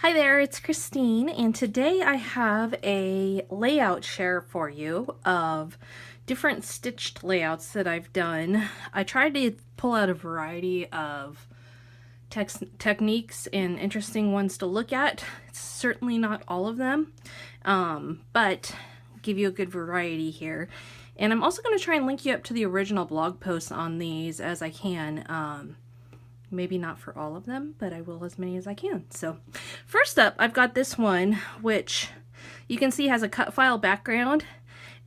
Hi there, it's Christine, and today I have a layout share for you of different stitched layouts that I've done. I tried to pull out a variety of techniques and interesting ones to look at. It's certainly not all of them, but give you a good variety here. And I'm also going to try and link you up to the original blog posts on these as I can. Maybe not for all of them, but I will as many as I can. So first up, I've got this one, which you can see has a cut file background.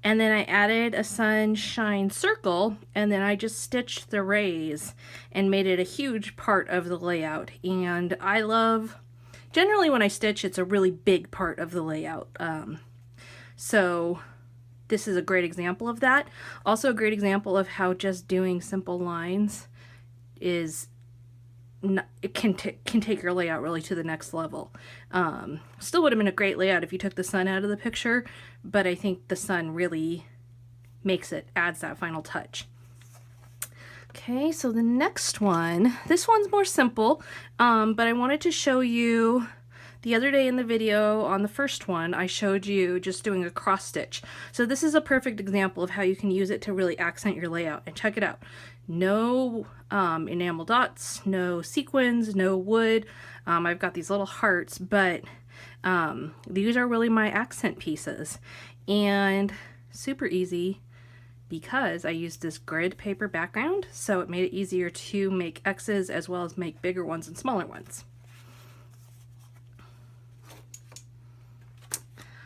And then I added a sunshine circle, and then I just stitched the rays and made it a huge part of the layout. And I love, generally when I stitch, it's a really big part of the layout. So this is a great example of that. Also a great example of how just doing simple lines is it can take your layout really to the next level. Still would have been a great layout if you took the sun out of the picture, but I think the sun really adds that final touch. Okay, so the next one, this one's more simple, but I wanted to show you the other day in the video on the first one, I showed you just doing a cross stitch. So this is a perfect example of how you can use it to really accent your layout. And check it out. No enamel dots, no sequins, no wood. I've got these little hearts, but these are really my accent pieces. And super easy because I used this grid paper background, so it made it easier to make X's as well as make bigger ones and smaller ones.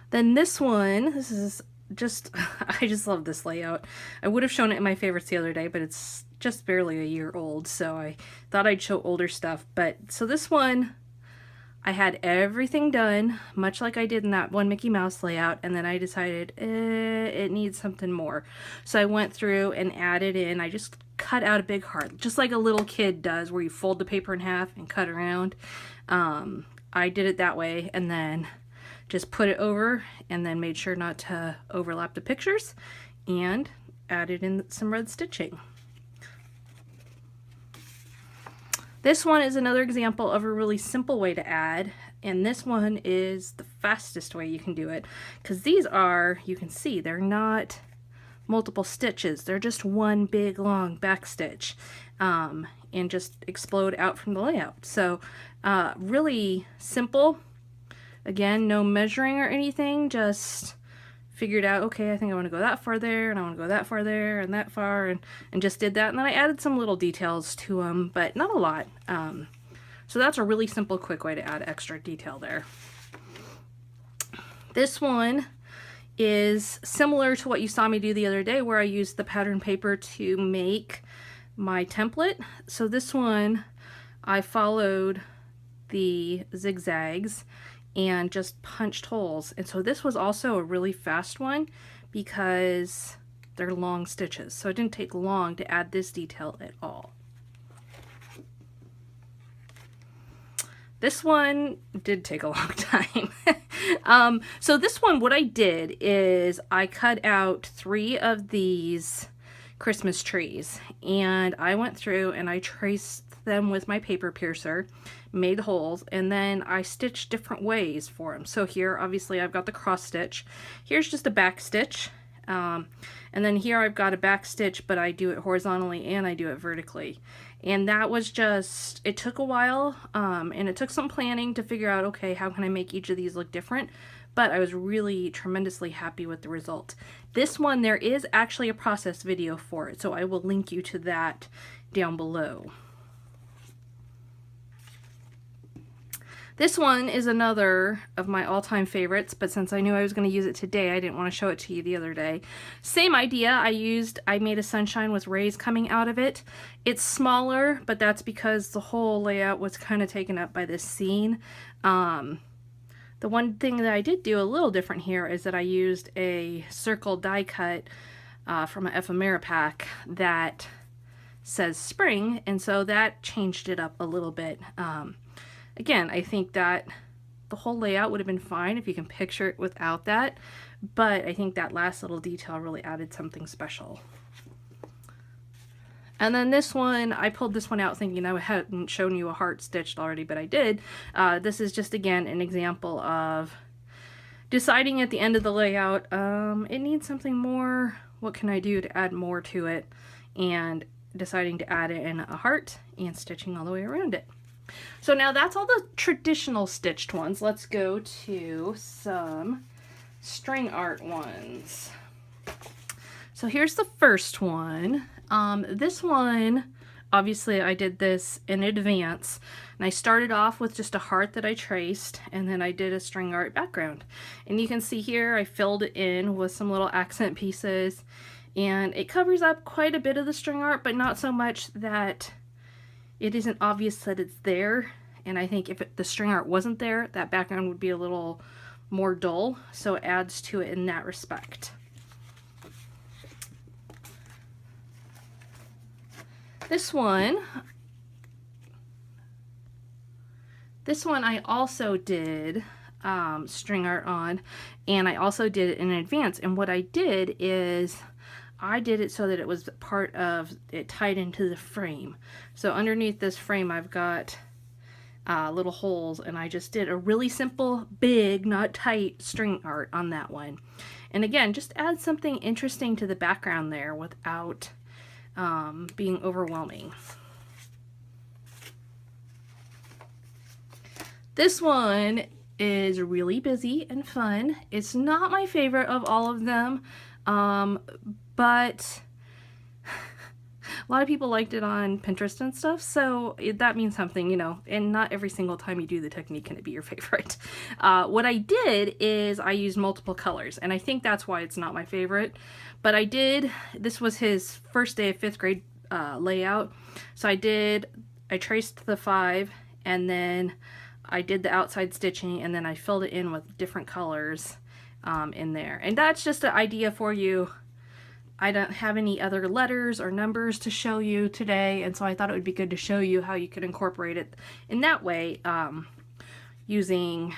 Then this one, this is just, I just love this layout. I would have shown it in my favorites the other day, but it's just barely a year old, so I thought I'd show older stuff. But so this one, I had everything done, much like I did in that one Mickey Mouse layout, and then I decided it needs something more. So I went through and added in, I just cut out a big heart, just like a little kid does, where you fold the paper in half and cut around. I did it that way, and then just put it over and then made sure not to overlap the pictures and added in some red stitching. This one is another example of a really simple way to add, and this one is the fastest way you can do it because these are, you can see, they're not multiple stitches, they're just one big long back stitch and just explode out from the layout. So really simple. Again, no measuring or anything, just figured out, okay, I think I want to go that far there, and I want to go that far there, and that far, and just did that. And then I added some little details to them, but not a lot. So that's a really simple, quick way to add extra detail there. This one is similar to what you saw me do the other day, where I used the pattern paper to make my template. So this one, I followed the zigzags and just punched holes. And so this was also a really fast one because they're long stitches. So it didn't take long to add this detail at all. This one did take a long time. So this one, what I did is I cut out 3 of these Christmas trees, and I went through and I traced them with my paper piercer, made holes, and then I stitched different ways for them. So here, obviously, I've got the cross stitch. Here's just a back stitch. And then here I've got a back stitch, but I do it horizontally and I do it vertically. And that was just, it took a while, and it took some planning to figure out, okay, how can I make each of these look different? But I was really tremendously happy with the result. This one, there is actually a process video for it, so I will link you to that down below. This one is another of my all-time favorites, but since I knew I was going to use it today, I didn't want to show it to you the other day. Same idea. I made a sunshine with rays coming out of it. It's smaller, but that's because the whole layout was kind of taken up by this scene. The one thing that I did do a little different here is that I used a circle die cut from an ephemera pack that says spring, and so that changed it up a little bit. Again, I think that the whole layout would have been fine if you can picture it without that, but I think that last little detail really added something special. And then this one, I pulled this one out thinking I hadn't shown you a heart stitched already, but I did. This is just, again, an example of deciding at the end of the layout, it needs something more. What can I do to add more to it? And deciding to add in a heart and stitching all the way around it. So now that's all the traditional stitched ones. Let's go to some string art ones. So here's the first one. This one, obviously I did this in advance, and I started off with just a heart that I traced, and then I did a string art background. And you can see here I filled it in with some little accent pieces, and it covers up quite a bit of the string art, but not so much that it isn't obvious that it's there. And I think if the string art wasn't there, that background would be a little more dull, so it adds to it in that respect. This one I also did string art on, and I also did it in advance. And what I did is I did it so that it was part of it, tied into the frame. So underneath this frame I've got little holes, and I just did a really simple, big, not tight string art on that one. And again, just add something interesting to the background there without being overwhelming. This one is really busy and fun. It's not my favorite of all of them, but a lot of people liked it on Pinterest and stuff, so that means something, you know, and not every single time you do the technique can it be your favorite. What I did is I used multiple colors, and I think that's why it's not my favorite. But this was his first day of 5th grade layout, so I traced the 5, and then I did the outside stitching, and then I filled it in with different colors in there. And that's just an idea for you. I don't have any other letters or numbers to show you today, and so I thought it would be good to show you how you could incorporate it in that way, using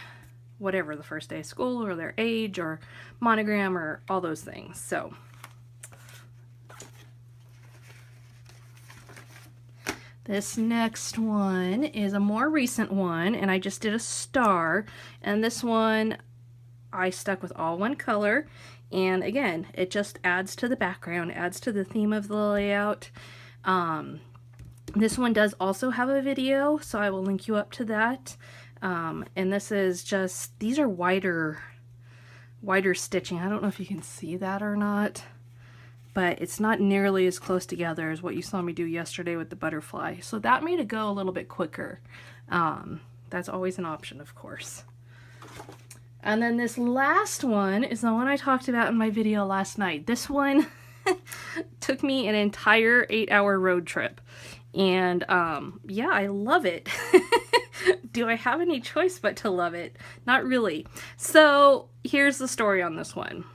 whatever the first day of school or their age or monogram or all those things. So this next one is a more recent one, and I just did a star, and this one I stuck with all one color. And again, it just adds to the background, adds to the theme of the layout. This one does also have a video, so I will link you up to that. And this is just, these are wider stitching. I don't know if you can see that or not, but it's not nearly as close together as what you saw me do yesterday with the butterfly. So that made it go a little bit quicker. That's always an option, of course. And then this last one is the one I talked about in my video last night. This one took me an entire 8-hour road trip. And yeah, I love it. Do I have any choice but to love it? Not really. So here's the story on this one.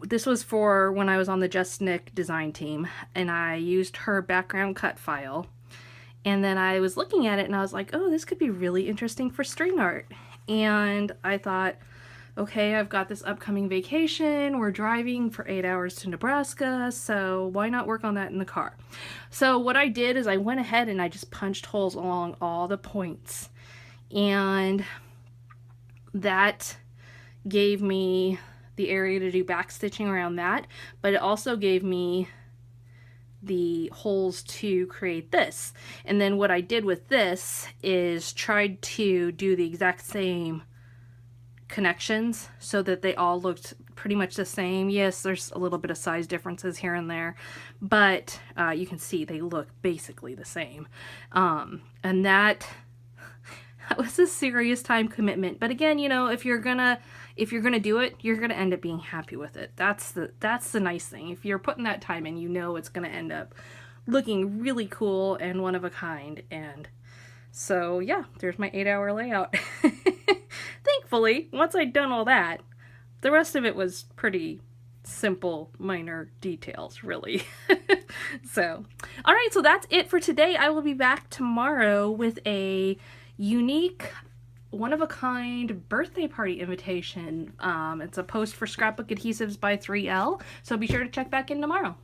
This was for when I was on the Just Nick design team, and I used her background cut file. And then I was looking at it and I was like, oh, this could be really interesting for string art. And I thought, okay, I've got this upcoming vacation. We're driving for 8 hours to Nebraska, so why not work on that in the car? So what I did is I went ahead and I just punched holes along all the points. And that gave me the area to do back stitching around that, but it also gave me the holes to create this. And then what I did with this is tried to do the exact same connections so that they all looked pretty much the same. Yes, there's a little bit of size differences here and there, but you can see they look basically the same. And that was a serious time commitment. But again, you know, if you're gonna do it, you're gonna end up being happy with it. That's the nice thing. If you're putting that time in, you know it's gonna end up looking really cool and one of a kind. And so yeah, there's my 8-hour layout. Thankfully, once I'd done all that, the rest of it was pretty simple, minor details, really. So, all right, so that's it for today. I will be back tomorrow with a unique, one-of-a-kind birthday party invitation. It's a post for Scrapbook Adhesives by 3L, so be sure to check back in tomorrow.